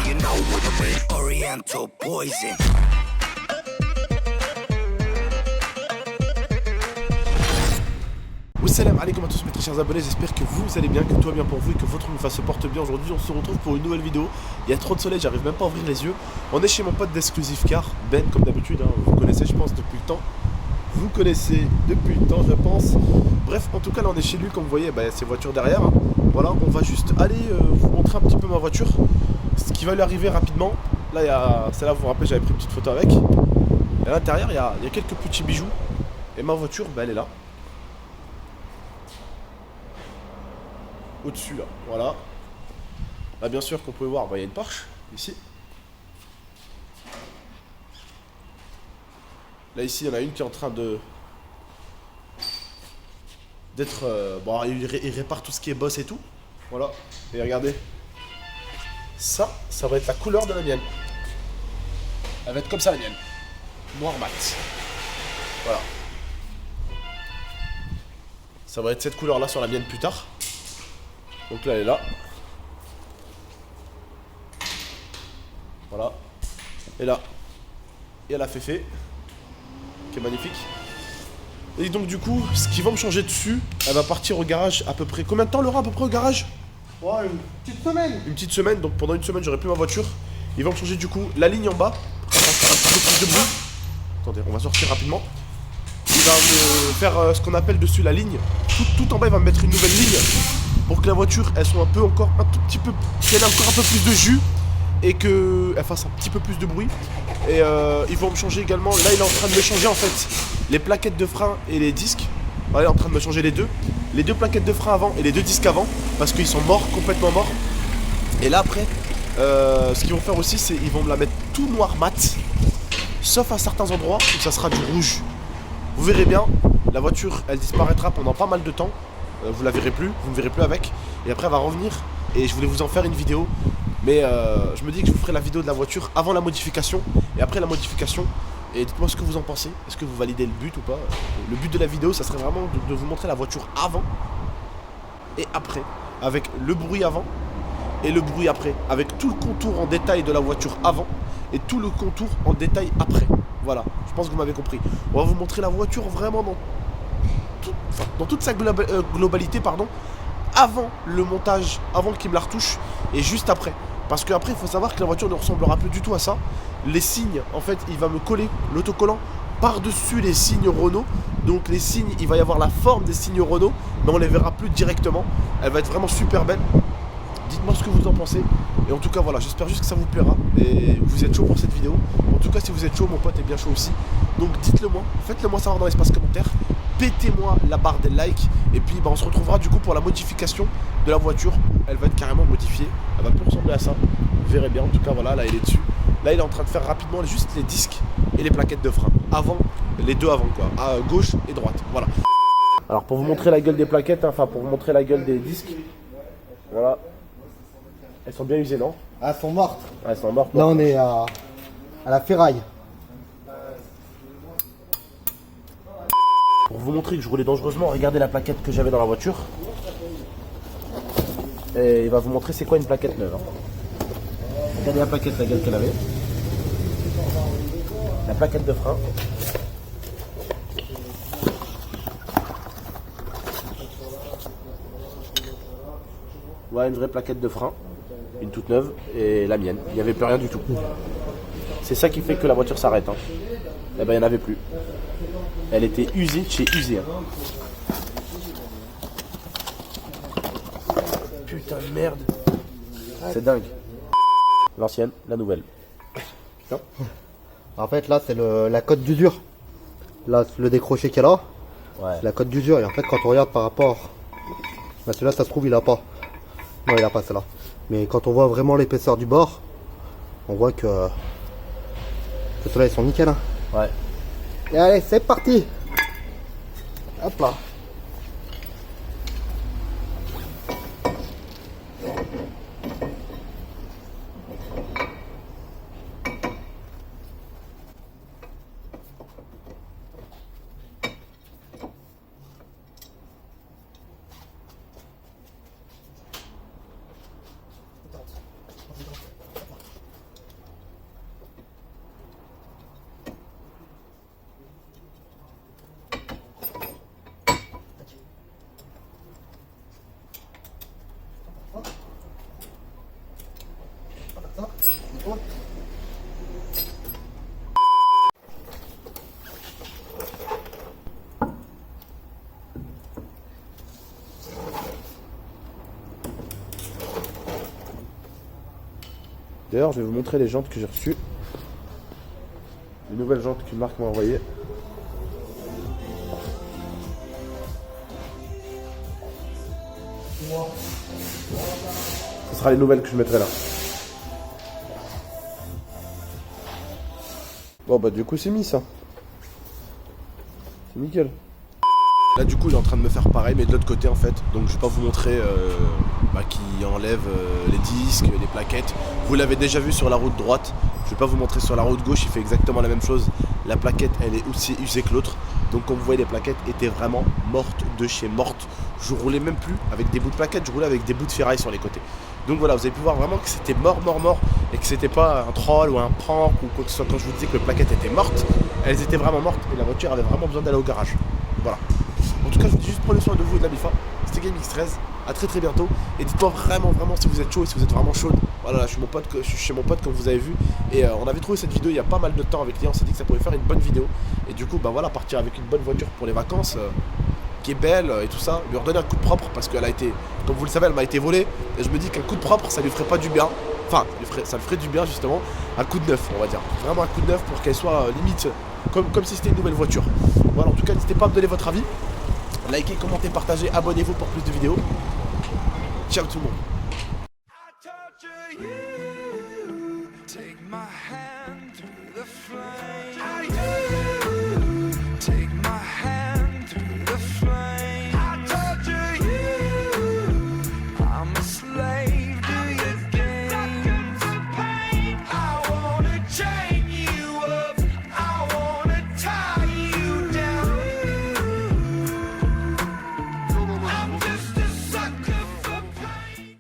you know what I mean. Oriental poison. Salam alaikum à tous mes très chers abonnés, j'espère que vous allez bien, que tout va bien pour vous et que votre face se porte bien. Aujourd'hui on se retrouve pour une nouvelle vidéo. Il y a trop de soleil, j'arrive même pas à ouvrir les yeux. On est chez mon pote d'Exclusive Car, Ben, comme d'habitude, hein, vous connaissez je pense depuis le temps. Vous connaissez depuis le temps je pense. Bref, en tout cas là on est chez lui, comme vous voyez, bah, ces voitures derrière. Hein. Voilà, on va juste aller vous montrer un petit peu ma voiture. Ce qui va lui arriver rapidement. Là il y a, celle-là vous vous rappelez, j'avais pris une petite photo avec. Et à l'intérieur il y a quelques petits bijoux. Et ma voiture, bah, elle est là. Au-dessus là, voilà. Là bien sûr qu'on peut voir, bah, il y a une Porsche ici. Là ici il y en a une qui est en train de d'être bon, il répare tout ce qui est boss et tout. Voilà. Et regardez. Ça va être la couleur de la mienne. Elle va être comme ça la mienne. Noir mat. Voilà. Ça va être cette couleur là sur la mienne plus tard. Donc là elle est là. Voilà. Et là, il y a la Féfé, qui est magnifique. Et donc du coup, ce qui va me changer dessus, elle va partir au garage à peu près. Combien de temps Laura à peu près au garage? Ouais, une petite semaine. Une petite semaine, donc pendant une semaine j'aurai plus ma voiture. Ils vont me changer du coup la ligne en bas. On va faire un petit peu plus de bruit. Attendez, on va sortir rapidement. Il va me faire ce qu'on appelle dessus la ligne. Tout en bas il va me mettre une nouvelle ligne. Pour que la voiture elle soit encore un tout petit peu, qu'elle ait encore un peu plus de jus et qu'elle fasse un petit peu plus de bruit. Et ils vont me changer également, là il est en train de me changer en fait les plaquettes de frein et les disques. Voilà, il est en train de me changer les deux plaquettes de frein avant et les deux disques avant parce qu'ils sont morts, complètement morts. Et là après, ce qu'ils vont faire aussi c'est ils vont me la mettre tout noir mat, sauf à certains endroits où ça sera du rouge. Vous verrez bien, la voiture elle disparaîtra pendant pas mal de temps. Vous la verrez plus, vous ne verrez plus avec. Et après elle va revenir et je voulais vous en faire une vidéo. Mais je me dis que je vous ferai la vidéo de la voiture avant la modification et après la modification. Et dites-moi ce que vous en pensez. Est-ce que vous validez le but ou pas? Le but de la vidéo ça serait vraiment de vous montrer la voiture avant et après. Avec le bruit avant et le bruit après. Avec tout le contour en détail de la voiture avant et tout le contour en détail après. Voilà, je pense que vous m'avez compris. On va vous montrer la voiture vraiment dans toute sa globalité, pardon, avant le montage, avant qu'il me la retouche, et juste après. Parce qu'après, il faut savoir que la voiture ne ressemblera plus du tout à ça. Les signes, en fait, il va me coller l'autocollant par-dessus les signes Renault. Donc les signes, il va y avoir la forme des signes Renault, mais on les verra plus directement. Elle va être vraiment super belle. Dites-moi ce que vous en pensez. Et en tout cas, voilà, j'espère juste que ça vous plaira. Et vous êtes chaud pour cette vidéo. En tout cas, si vous êtes chaud, mon pote est bien chaud aussi. Donc dites-le moi, faites-le moi savoir dans l'espace commentaire. Pétez-moi la barre des likes. Et puis bah, on se retrouvera du coup pour la modification de la voiture. Elle va être carrément modifiée. Elle va plus ressembler à ça. Vous verrez bien. En tout cas, voilà, là il est dessus. Là il est en train de faire rapidement juste les disques et les plaquettes de frein. Avant, les deux avant quoi. À gauche et droite. Voilà. Alors pour vous montrer la gueule des plaquettes, hein, enfin pour vous montrer la gueule des disques. Voilà. Elles sont bien usées, non? Ah, elles sont mortes. Ah, elles sont mortes. Là, on est à la ferraille. Pour vous montrer que je roulais dangereusement, regardez la plaquette que j'avais dans la voiture. Et il va vous montrer c'est quoi une plaquette neuve. Hein. Regardez la plaquette, la gueule qu'elle avait. La plaquette de frein. Voilà une vraie plaquette de frein. Une toute neuve et la mienne. Il n'y avait plus rien du tout. C'est ça qui fait que la voiture s'arrête. Hein. Et ben il n'y en avait plus. Elle était usée de chez usée. Hein. Putain de merde. C'est dingue. L'ancienne, la nouvelle. Putain. En fait, là, c'est la cote d'usure. Là, le décroché qu'il y a là, Ouais. c'est la cote d'usure. Et en fait, quand on regarde par rapport à celui-là, ça se trouve, il a pas. Non, il a pas celle-là. Mais quand on voit vraiment l'épaisseur du bord, on voit que ceux-là, ils sont nickel. Hein. Ouais. Et allez, c'est parti. Hop là. D'ailleurs, je vais vous montrer les jantes que j'ai reçues. Les nouvelles jantes qu'une marque m'a envoyées. Ce sera les nouvelles que je mettrai là. Bon bah du coup c'est mis ça. C'est nickel. Là du coup il est en train de me faire pareil mais de l'autre côté en fait. Donc je vais pas vous montrer qui enlève les disques, les plaquettes. Vous l'avez déjà vu sur la route droite. Je vais pas vous montrer sur la route gauche, il fait exactement la même chose. La plaquette elle est aussi usée que l'autre. Donc comme vous voyez les plaquettes étaient vraiment mortes de chez mortes. Je roulais même plus avec des bouts de plaquettes, je roulais avec des bouts de ferraille sur les côtés. Donc voilà, vous avez pu voir vraiment que c'était mort et que c'était pas un troll ou un prank ou quoi que ce soit. Quand je vous disais que les plaquettes étaient mortes, elles étaient vraiment mortes et la voiture avait vraiment besoin d'aller au garage. Voilà. En tout cas, je vous dis juste prenez soin de vous et de la Bifa. C'était GameX13. À très bientôt. Et dites-moi vraiment si vous êtes chaud et si vous êtes vraiment chaude. Voilà, je suis chez mon pote comme vous avez vu. Et on avait trouvé cette vidéo il y a pas mal de temps avec lui. On s'est dit que ça pouvait faire une bonne vidéo. Et du coup, bah voilà, partir avec une bonne voiture pour les vacances. Qui est belle et tout ça, lui redonner un coup de propre parce qu'elle a été, comme vous le savez, elle m'a été volée et je me dis qu'un coup de propre ça lui ferait pas du bien, enfin ça lui ferait du bien justement, un coup de neuf on va dire, vraiment un coup de neuf pour qu'elle soit limite comme si c'était une nouvelle voiture. Voilà, en tout cas n'hésitez pas à me donner votre avis, likez, commentez, partagez, abonnez-vous pour plus de vidéos. Ciao tout le monde.